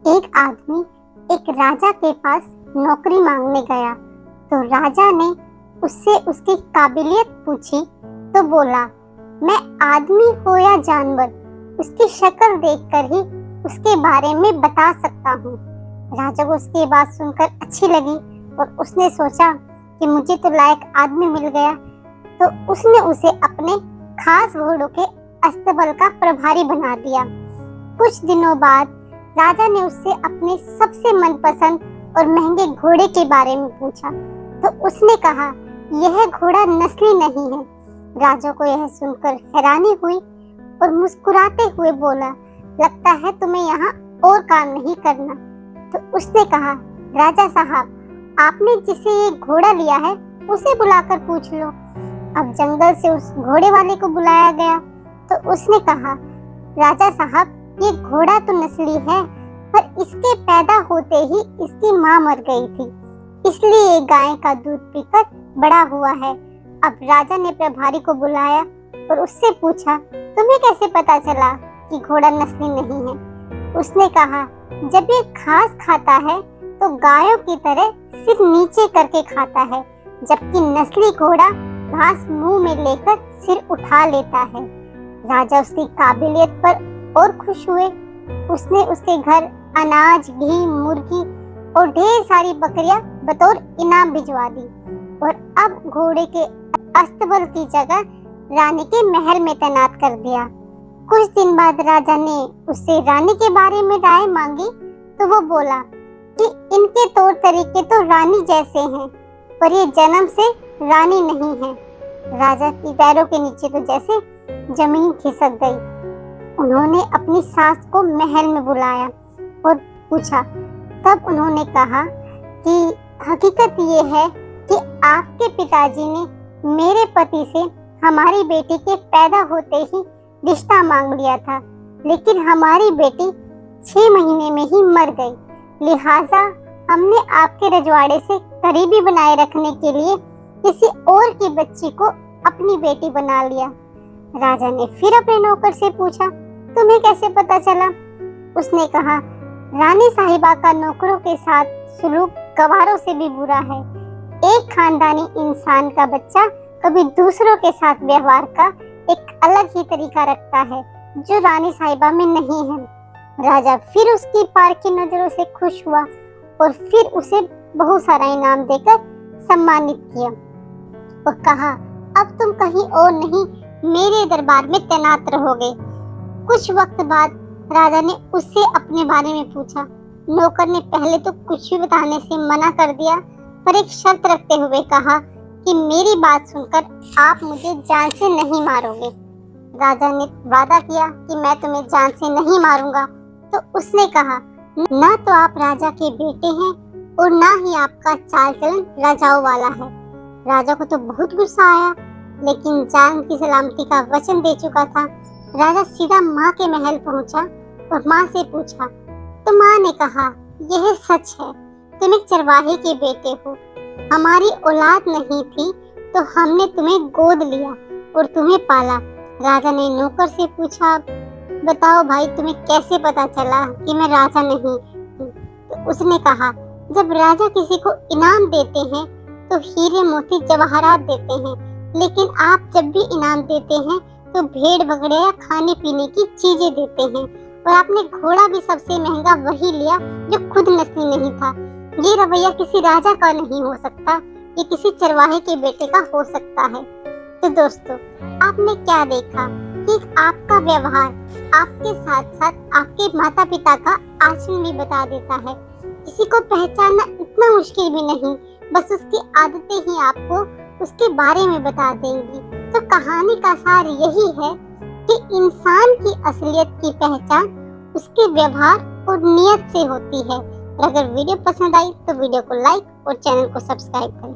एक आदमी एक राजा के पास नौकरी मांगने गया तो राजा ने उससे उसकी काबिलियत पूछी तो बोला, मैं आदमी हो या जानवर, उसकी शक्ल देखकर ही उसके बारे में बता सकता हूँ। राजा को उसकी बात सुनकर अच्छी लगी और उसने सोचा कि मुझे तो लायक आदमी मिल गया, तो उसने उसे अपने खास घोड़ों के अस्तबल का प्रभारी बना दिया। कुछ दिनों बाद राजा ने उससे अपने सबसे मनपसंद और महंगे घोड़े के बारे में पूछा तो उसने कहा, यह घोड़ा नस्ली नहीं है। राजा को यह सुनकर हैरानी हुई और मुस्कुराते हुए बोला, लगता है तुम्हें यहाँ और काम नहीं करना। तो उसने कहा, राजा साहब, आपने जिसे ये घोड़ा लिया है उसे बुलाकर पूछ लो। अब जंगल से उस घोड़े वाले को बुलाया गया तो उसने कहा, राजा साहब, ये घोड़ा तो नस्ली है पर इसके पैदा होते ही इसकी माँ मर गई थी, इसलिए ये गाय का दूध पीकर बड़ा हुआ है। अब राजा ने प्रभारी को बुलाया और उससे पूछा, तुम्हें कैसे पता चला कि घोड़ा नस्ली नहीं है? उसने कहा, जब ये घास खाता है तो गायों की तरह सिर नीचे करके खाता है, जबकि नस्ली घोड़ा घास मुंह में लेकर सिर उठा लेता है। राजा उसकी काबिलियत पर और खुश हुए। उसने उसके घर अनाज, घी, मुर्गी और ढेर सारी बकरियां बतौर इनाम भिजवा दी और अब घोड़े के अस्तबल की जगह रानी के महल में तैनात कर दिया। कुछ दिन बाद राजा ने उससे रानी के बारे में राय मांगी तो वो बोला कि इनके तौर तरीके तो रानी जैसे हैं, पर ये जन्म से रानी नहीं है। राजा की पैरों के नीचे तो जैसे जमीन खिसक गई। उन्होंने अपनी सास को महल में बुलाया और पूछा। तब उन्होंने कहा कि हकीकत ये है कि आपके पिताजी ने मेरे पति से हमारी बेटी के पैदा होते ही रिश्ता मांग लिया था, लेकिन हमारी बेटी 6 महीने में ही मर गई। लिहाजा हमने आपके रजवाड़े से करीबी बनाए रखने के लिए किसी और की बच्ची को अपनी बेटी बना लिया। राजा ने फिर अपने नौकर से पूछा, तुम्हें कैसे पता चला? उसने कहा, रानी साहिबा का नौकरों के साथ सुलूक गवारों से भी बुरा है। एक खानदानी इंसान का बच्चा कभी दूसरों के साथ व्यवहार का एक अलग ही तरीका रखता है जो रानी साहिबा में नहीं है। राजा फिर उसकी पार की नजरों से खुश हुआ और फिर उसे बहुत सारा इनाम देकर सम्मानित किया और कहा, अब तुम कहीं और नहीं, मेरे दरबार में तैनात रहोगे। कुछ वक्त बाद राजा ने उससे अपने बारे में पूछा। नौकर ने पहले तो कुछ भी बताने से मना कर दिया, पर एक शर्त रखते हुए कहा कि मेरी बात सुनकर आप मुझे जान से नहीं मारोगे। राजा ने वादा किया कि मैं तुम्हें जान से नहीं मारूंगा। तो उसने कहा, ना तो आप राजा के बेटे हैं और ना ही आपका चाल चलन राजाओं वाला है। राजा को तो बहुत गुस्सा आया, लेकिन जान की सलामती का वचन दे चुका था। राजा सीधा माँ के महल पहुँचा और माँ से पूछा तो माँ ने कहा, यह सच है, तुम एक चरवाहे के बेटे हो। हमारी औलाद नहीं थी तो हमने तुम्हें गोद लिया और तुम्हें पाला। राजा ने नौकर से पूछा, बताओ भाई, तुम्हें कैसे पता चला कि मैं राजा नहीं हूँ? तो उसने कहा, जब राजा किसी को इनाम देते हैं तो हीरे मोती जवाहरात देते हैं, लेकिन आप जब भी इनाम देते हैं तो भेड़ बकरे या खाने पीने की चीजें देते हैं, और आपने घोड़ा भी सबसे महंगा वही लिया जो खुद नस्ली नहीं था। ये रवैया किसी राजा का नहीं हो सकता, ये किसी चरवाहे के बेटे का हो सकता है। तो दोस्तों, आपने क्या देखा कि आपका व्यवहार आपके साथ साथ आपके माता पिता का आचरण भी बता देता है। किसी को पहचानना इतना मुश्किल भी नहीं, बस उसकी आदतें ही आपको उसके बारे में बता देंगी। तो कहानी का सार यही है कि इंसान की असलियत की पहचान उसके व्यवहार और नियत से होती है। अगर वीडियो पसंद आई तो वीडियो को लाइक और चैनल को सब्सक्राइब करें।